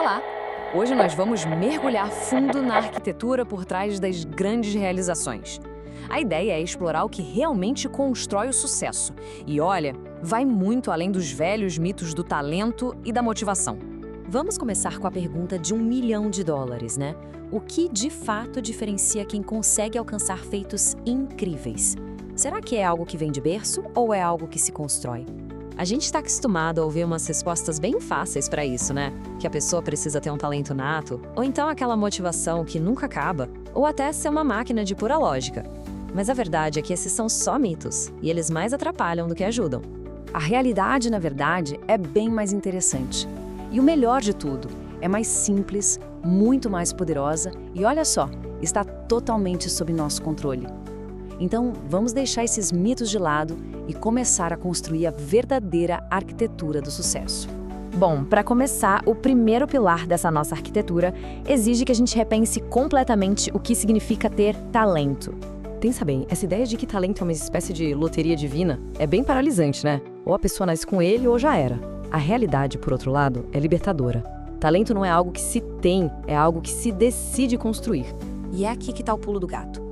Olá! Hoje nós vamos mergulhar fundo na arquitetura por trás das grandes realizações. A ideia é explorar o que realmente constrói o sucesso. E olha, vai muito além dos velhos mitos do talento e da motivação. Vamos começar com a pergunta de $1 milhão, né? O que de fato diferencia quem consegue alcançar feitos incríveis? Será que é algo que vem de berço ou é algo que se constrói? A gente está acostumado a ouvir umas respostas bem fáceis para isso, né? Que a pessoa precisa ter um talento nato, ou então aquela motivação que nunca acaba, ou até ser uma máquina de pura lógica. Mas a verdade é que esses são só mitos, e eles mais atrapalham do que ajudam. A realidade, na verdade, é bem mais interessante. E o melhor de tudo, é mais simples, muito mais poderosa e, olha só, está totalmente sob nosso controle. Então, vamos deixar esses mitos de lado e começar a construir a verdadeira arquitetura do sucesso. Bom, para começar, o primeiro pilar dessa nossa arquitetura exige que a gente repense completamente o que significa ter talento. Pensa bem, essa ideia de que talento é uma espécie de loteria divina é bem paralisante, né? Ou a pessoa nasce com ele ou já era. A realidade, por outro lado, é libertadora. Talento não é algo que se tem, é algo que se decide construir. E é aqui que está o pulo do gato.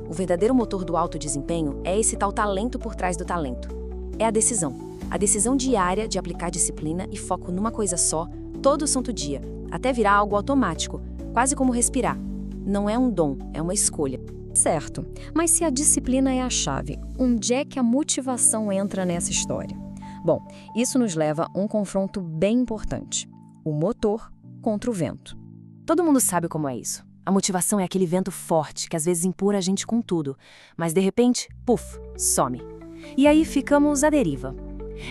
O verdadeiro motor do alto desempenho é esse tal talento por trás do talento. É a decisão diária de aplicar disciplina e foco numa coisa só, todo santo dia, até virar algo automático, quase como respirar. Não é um dom, é uma escolha. Certo, mas se a disciplina é a chave, onde é que a motivação entra nessa história? Bom, isso nos leva a um confronto bem importante. O motor contra o vento. Todo mundo sabe como é isso. A motivação é aquele vento forte que às vezes empurra a gente com tudo, mas de repente, puf, some. E aí ficamos à deriva.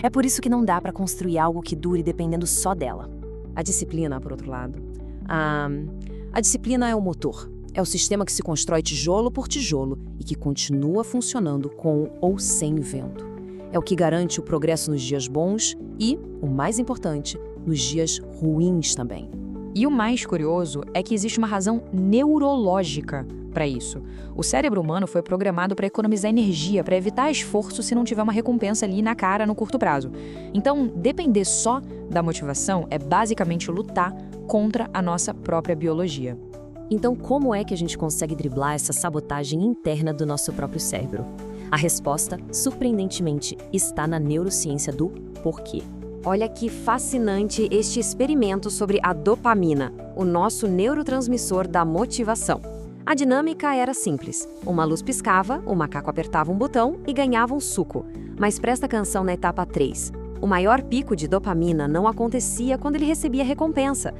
É por isso que não dá para construir algo que dure dependendo só dela. A disciplina, por outro lado. A disciplina é o motor. É o sistema que se constrói tijolo por tijolo e que continua funcionando com ou sem vento. É o que garante o progresso nos dias bons e, o mais importante, nos dias ruins também. E o mais curioso é que existe uma razão neurológica para isso. O cérebro humano foi programado para economizar energia, para evitar esforço se não tiver uma recompensa ali na cara no curto prazo. Então, depender só da motivação é basicamente lutar contra a nossa própria biologia. Então, como é que a gente consegue driblar essa sabotagem interna do nosso próprio cérebro? A resposta, surpreendentemente, está na neurociência do porquê. Olha que fascinante este experimento sobre a dopamina, o nosso neurotransmissor da motivação. A dinâmica era simples. Uma luz piscava, o macaco apertava um botão e ganhava um suco. Mas presta atenção na etapa 3. O maior pico de dopamina não acontecia quando ele recebia recompensa.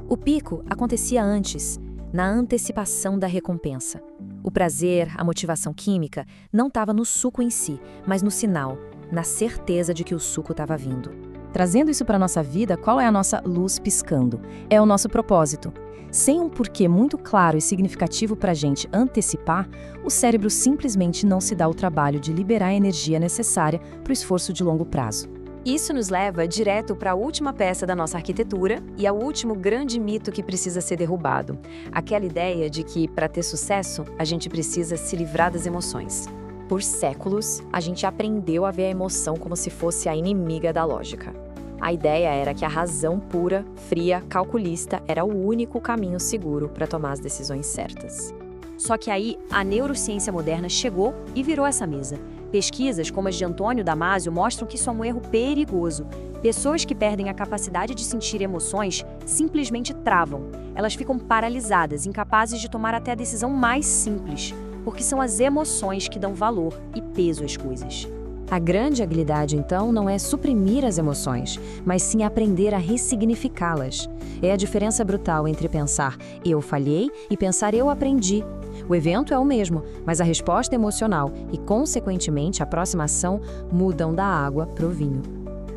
O pico acontecia antes, na antecipação da recompensa. O prazer, a motivação química, não estava no suco em si, mas no sinal, na certeza de que o suco estava vindo. Trazendo isso para a nossa vida, qual é a nossa luz piscando? É o nosso propósito. Sem um porquê muito claro e significativo para a gente antecipar, o cérebro simplesmente não se dá o trabalho de liberar a energia necessária para o esforço de longo prazo. Isso nos leva direto para a última peça da nossa arquitetura e ao último grande mito que precisa ser derrubado. Aquela ideia de que, para ter sucesso, a gente precisa se livrar das emoções. Por séculos, a gente aprendeu a ver a emoção como se fosse a inimiga da lógica. A ideia era que a razão pura, fria, calculista era o único caminho seguro para tomar as decisões certas. Só que aí, a neurociência moderna chegou e virou essa mesa. Pesquisas como as de Antônio Damasio mostram que isso é um erro perigoso. Pessoas que perdem a capacidade de sentir emoções simplesmente travam. Elas ficam paralisadas, incapazes de tomar até a decisão mais simples, porque são as emoções que dão valor e peso às coisas. A grande habilidade, então, não é suprimir as emoções, mas sim aprender a ressignificá-las. É a diferença brutal entre pensar "eu falhei" e pensar "eu aprendi". O evento é o mesmo, mas a resposta emocional e, consequentemente, a próxima ação mudam da água para o vinho.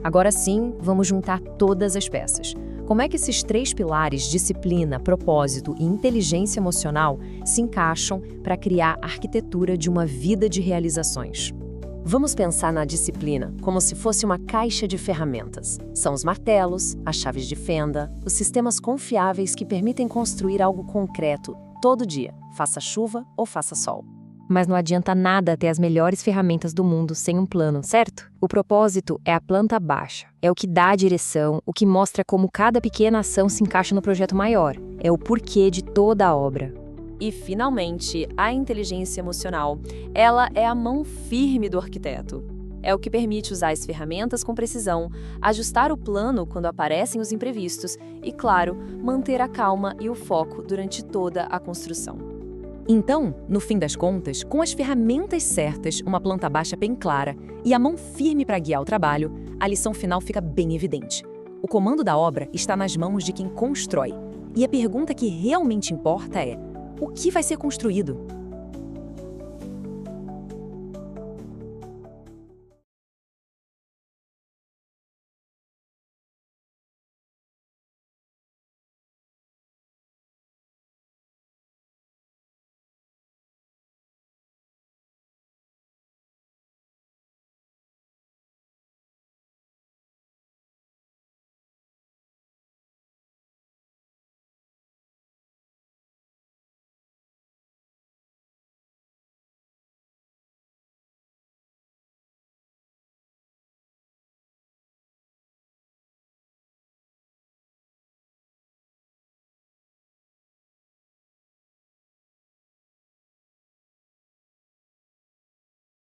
Agora sim, vamos juntar todas as peças. Como é que esses 3 pilares, disciplina, propósito e inteligência emocional, se encaixam para criar a arquitetura de uma vida de realizações? Vamos pensar na disciplina como se fosse uma caixa de ferramentas. São os martelos, as chaves de fenda, os sistemas confiáveis que permitem construir algo concreto, todo dia, faça chuva ou faça sol. Mas não adianta nada ter as melhores ferramentas do mundo sem um plano, certo? O propósito é a planta baixa. É o que dá a direção, o que mostra como cada pequena ação se encaixa no projeto maior. É o porquê de toda a obra. E, finalmente, a inteligência emocional. Ela é a mão firme do arquiteto. É o que permite usar as ferramentas com precisão, ajustar o plano quando aparecem os imprevistos e, claro, manter a calma e o foco durante toda a construção. Então, no fim das contas, com as ferramentas certas, uma planta baixa bem clara e a mão firme para guiar o trabalho, a lição final fica bem evidente. O comando da obra está nas mãos de quem constrói. E a pergunta que realmente importa é: o que vai ser construído?